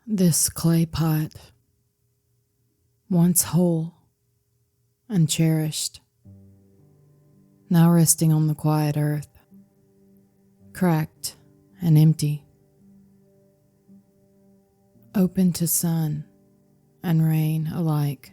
This clay pot, once whole and cherished, now resting on the quiet earth, cracked and empty, open to sun and rain alike.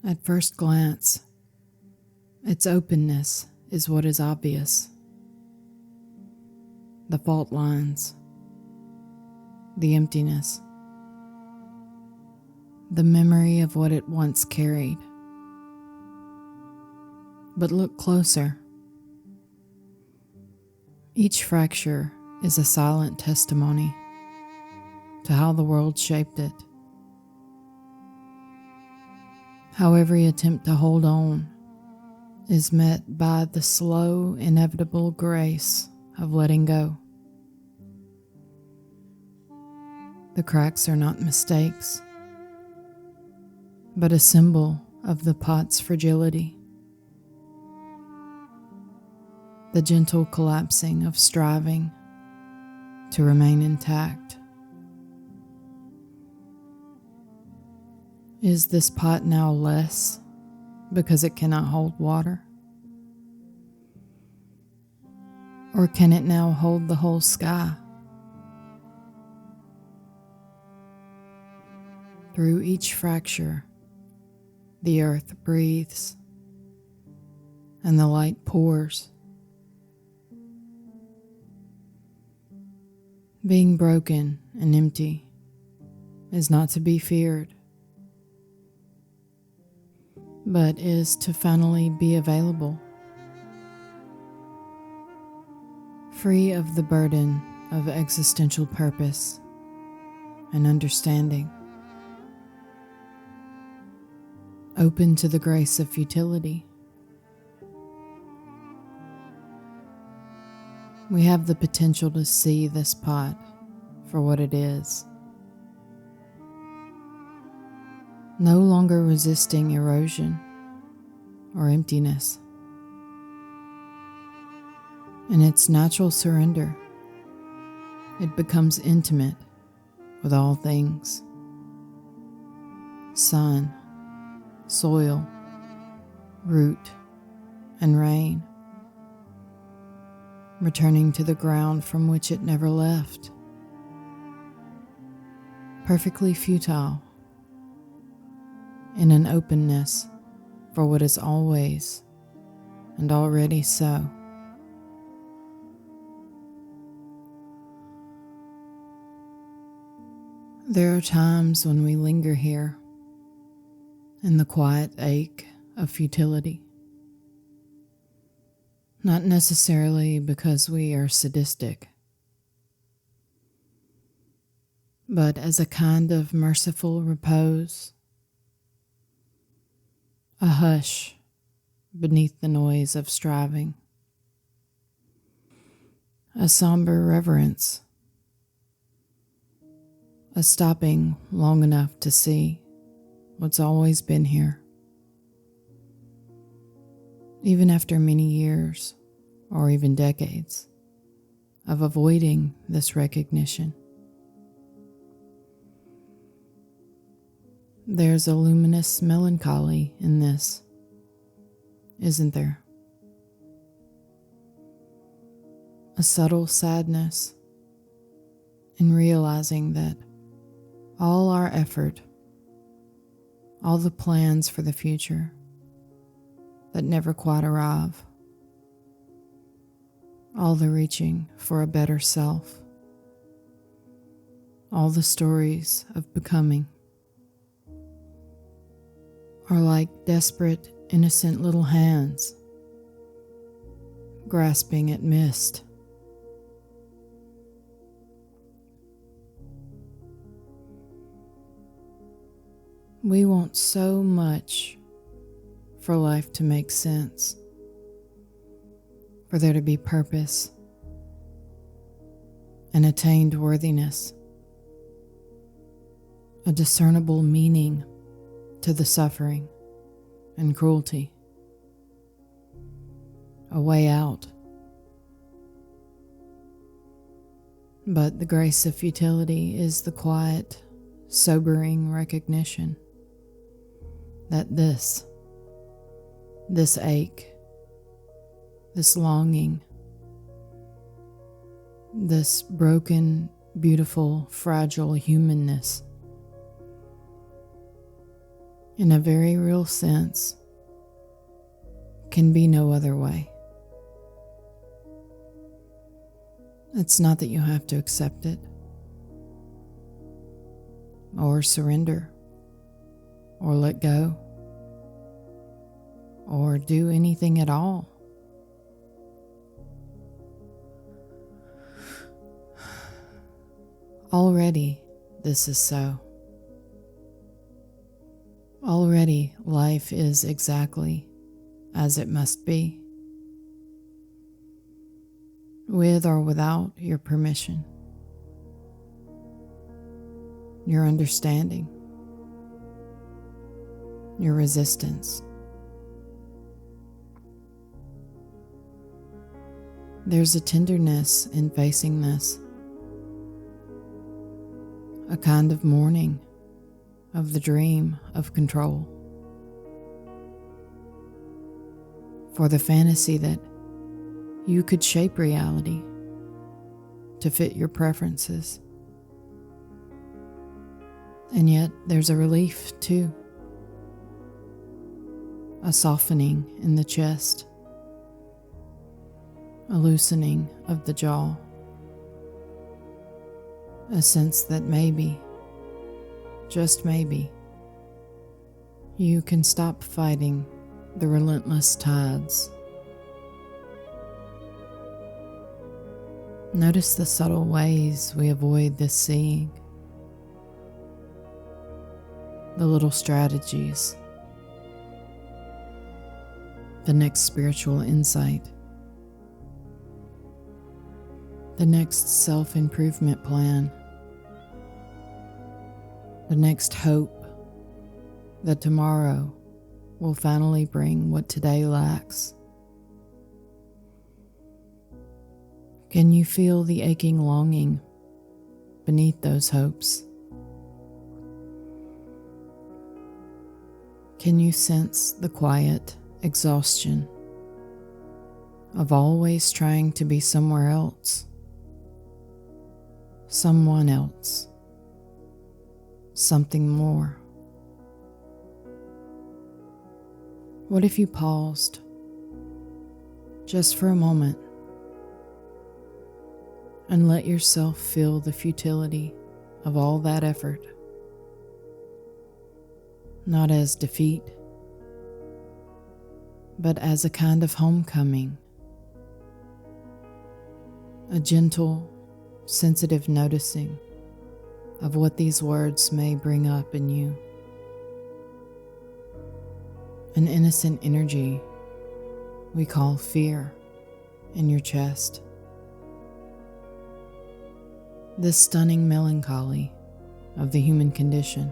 At first glance, its openness is what is obvious. The fault lines, the emptiness, the memory of what it once carried. But look closer. Each fracture is a silent testimony to how the world shaped it. How every attempt to hold on is met by the slow, inevitable grace of letting go. The cracks are not mistakes, but a symbol of the pot's fragility, the gentle collapsing of striving to remain intact. Is this pot now less because it cannot hold water? Or can it now hold the whole sky? Through each fracture, the earth breathes and the light pours. Being broken and empty is not to be feared, but is to finally be available, free of the burden of existential purpose and understanding, open to the grace of futility. We have the potential to see this pot for what it is, no longer resisting erosion or emptiness. In its natural surrender, it becomes intimate with all things: sun, soil, root, and rain, returning to the ground from which it never left. Perfectly futile, in an openness for what is always and already so. There are times when we linger here in the quiet ache of futility, not necessarily because we are sadistic, but as a kind of merciful repose, a hush beneath the noise of striving, a somber reverence, a stopping long enough to see what's always been here, even after many years or even decades of avoiding this recognition. There's a luminous melancholy in this, isn't there? A subtle sadness in realizing that all our effort, all the plans for the future that never quite arrive, all the reaching for a better self, all the stories of becoming, are like desperate, innocent little hands grasping at mist. We want so much for life to make sense, for there to be purpose and attained worthiness, a discernible meaning to the suffering and cruelty, a way out. But the grace of futility is the quiet, sobering recognition that this ache, this longing, this broken, beautiful, fragile humanness, in a very real sense, can be no other way. It's not that you have to accept it, or surrender, or let go, or do anything at all. Already, this is so. Already, life is exactly as it must be, with or without your permission, your understanding, your resistance. There's a tenderness in facing this, a kind of mourning of the dream of control, for the fantasy that you could shape reality to fit your preferences. And yet there's a relief too, a softening in the chest, a loosening of the jaw, a sense that maybe, just maybe, you can stop fighting the relentless tides. Notice the subtle ways we avoid this seeing, the little strategies, the next spiritual insight, the next self-improvement plan, the next hope that tomorrow will finally bring what today lacks. Can you feel the aching longing beneath those hopes? Can you sense the quiet exhaustion of always trying to be somewhere else, someone else, something more? What if you paused just for a moment and let yourself feel the futility of all that effort, not as defeat, but as a kind of homecoming, a gentle, sensitive noticing of what these words may bring up in you, an innocent energy we call fear in your chest. This stunning melancholy of the human condition,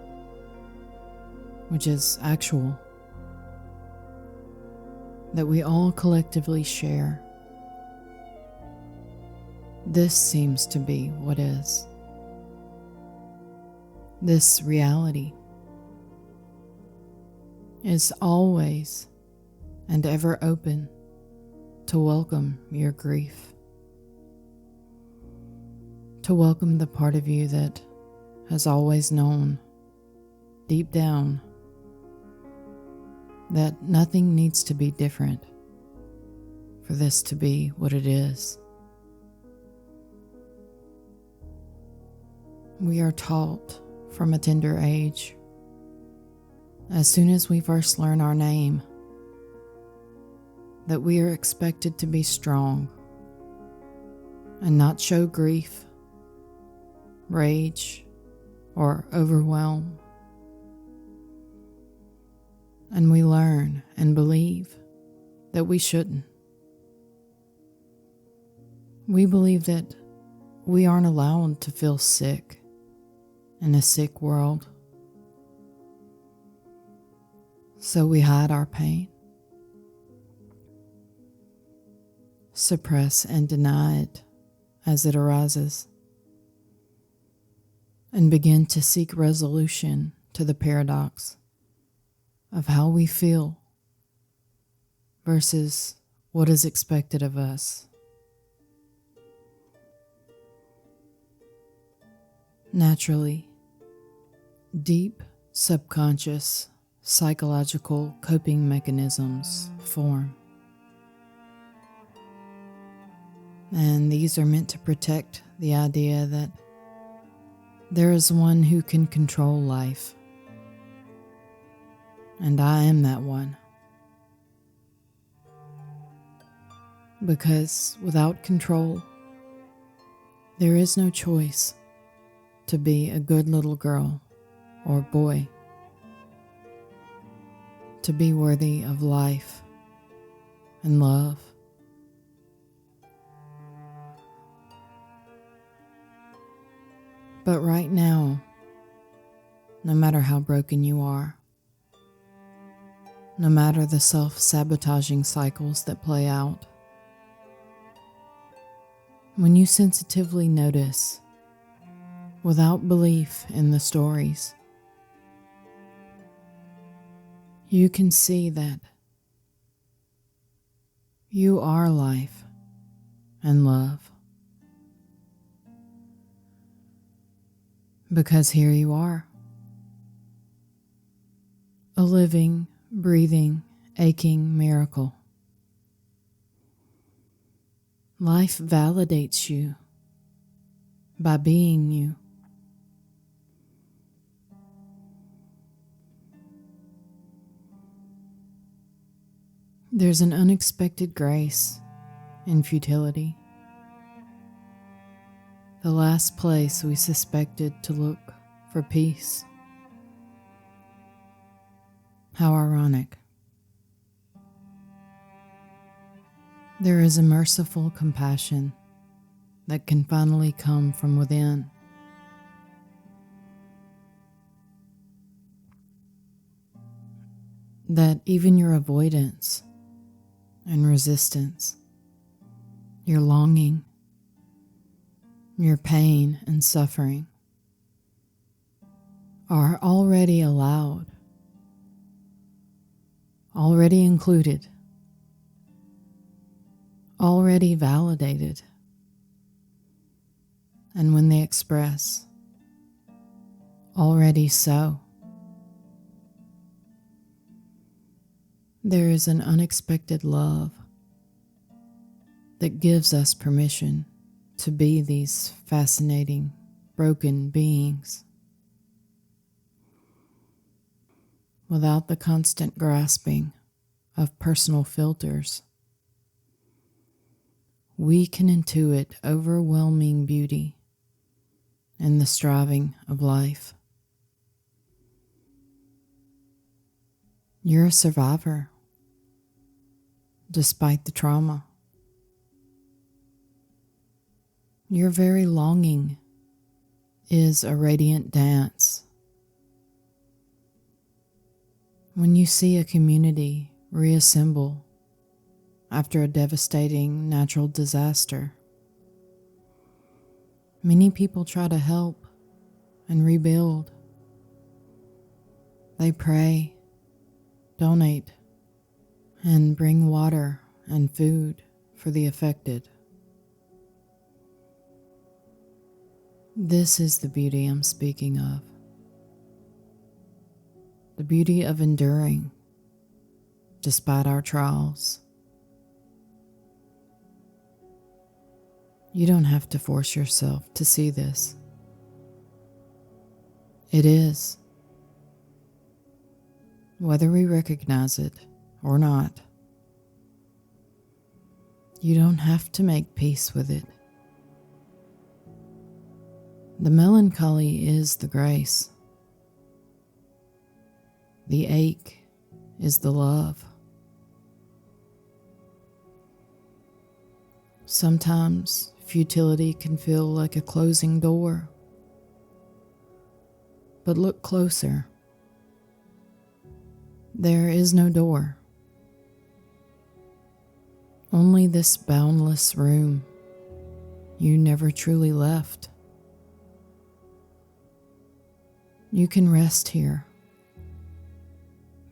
which is actual, that we all collectively share. This seems to be what is. This reality is always and ever open to welcome your grief, to welcome the part of you that has always known, deep down, that nothing needs to be different for this to be what it is. We are taught from a tender age, as soon as we first learn our name, that we are expected to be strong and not show grief, rage, or overwhelm. And we learn and believe that we shouldn't. We believe that we aren't allowed to feel sick in a sick world. So we hide our pain, suppress and deny it as it arises, and begin to seek resolution to the paradox of how we feel versus what is expected of us. Naturally, deep subconscious psychological coping mechanisms form. And these are meant to protect the idea that there is one who can control life. And I am that one. Because without control, there is no choice to be a good little girl or boy, to be worthy of life and love. But right now, no matter how broken you are, no matter the self-sabotaging cycles that play out, when you sensitively notice, without belief in the stories, you can see that you are life and love. Because here you are, a living, breathing, aching miracle. Life validates you by being you. There's an unexpected grace in futility. The last place we suspected to look for peace. How ironic. There is a merciful compassion that can finally come from within. That even your avoidance and resistance, your longing, your pain and suffering are already allowed, already included, already validated. And when they express, already so. There is an unexpected love that gives us permission to be these fascinating, broken beings without the constant grasping of personal filters. We can intuit overwhelming beauty in the striving of life. You're a survivor, despite the trauma. Your very longing is a radiant dance. When you see a community reassemble after a devastating natural disaster, many people try to help and rebuild. They pray, donate, and bring water and food for the affected. This is the beauty I'm speaking of. The beauty of enduring despite our trials. You don't have to force yourself to see this. It is. Whether we recognize it or not, you don't have to make peace with it. The melancholy is the grace. The ache is the love. Sometimes futility can feel like a closing door. But look closer. There is no door. Only this boundless room you never truly left. You can rest here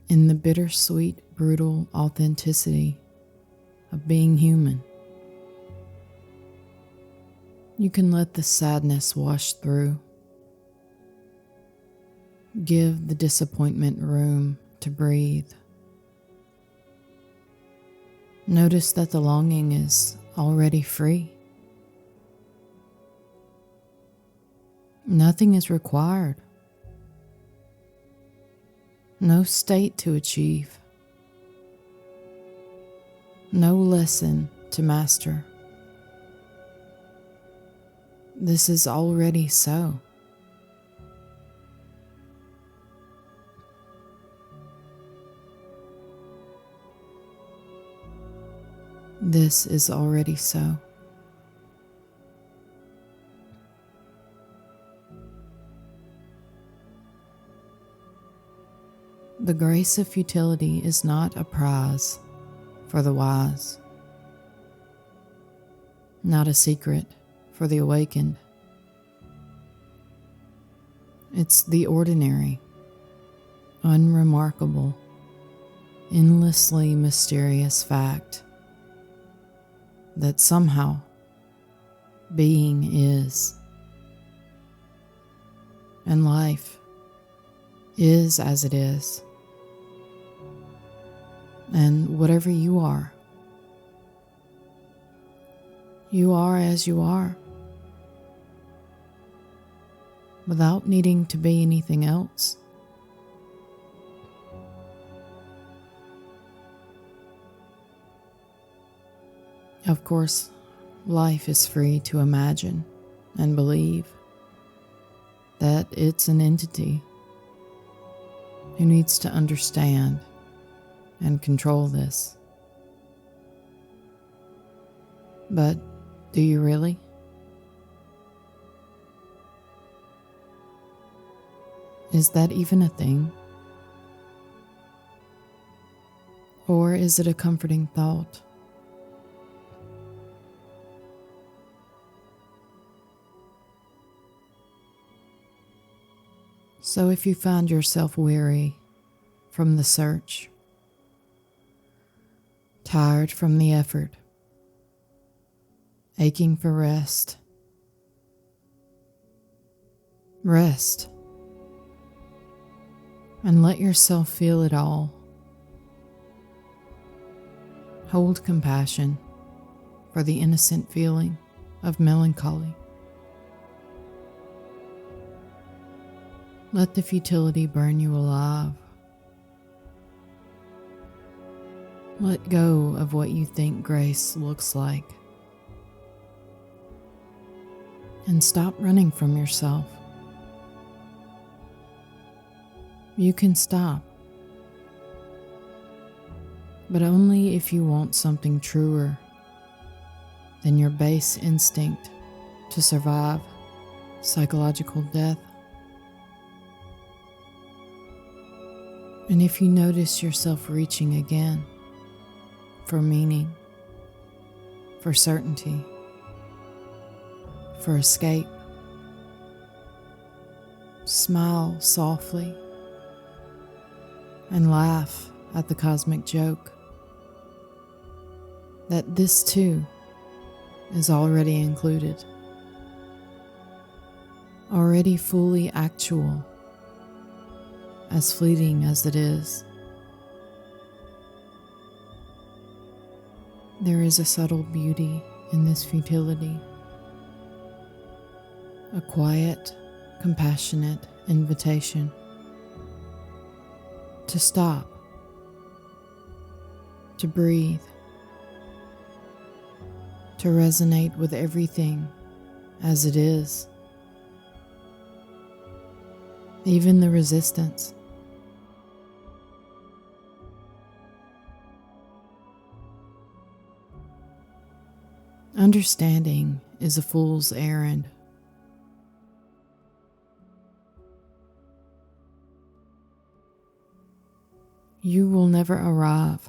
in the bittersweet, brutal authenticity of being human. You can let the sadness wash through. Give the disappointment room to breathe. Notice that the longing is already free. Nothing is required. No state to achieve. No lesson to master. This is already so. This is already so. The grace of futility is not a prize for the wise, not a secret for the awakened. It's the ordinary, unremarkable, endlessly mysterious fact that somehow being is, and life is as it is, and whatever you are as you are, without needing to be anything else. Of course, life is free to imagine and believe that it's an entity who needs to understand and control this. But do you really? Is that even a thing? Or is it a comforting thought? So if you find yourself weary from the search, tired from the effort, aching for rest, rest and let yourself feel it all. Hold compassion for the innocent feeling of melancholy. Let the futility burn you alive. Let go of what you think grace looks like. And stop running from yourself. You can stop, but only if you want something truer than your base instinct to survive psychological death. And if you notice yourself reaching again for meaning, for certainty, for escape, smile softly and laugh at the cosmic joke that this too is already included, already fully actual, as fleeting as it is. There is a subtle beauty in this futility, a quiet, compassionate invitation to stop, to breathe, to resonate with everything as it is, even the resistance. Understanding is a fool's errand. You will never arrive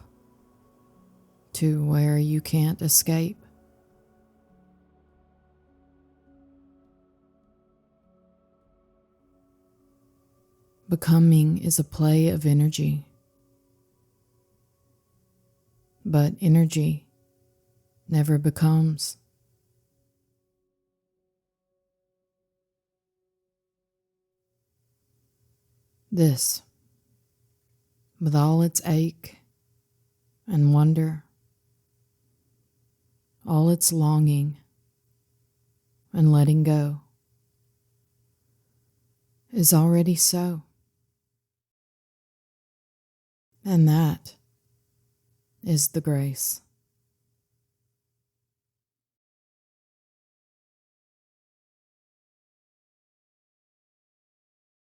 to where you can't escape. Becoming is a play of energy, but energy never becomes. This, with all its ache and wonder, all its longing and letting go, is already so. And that is the grace.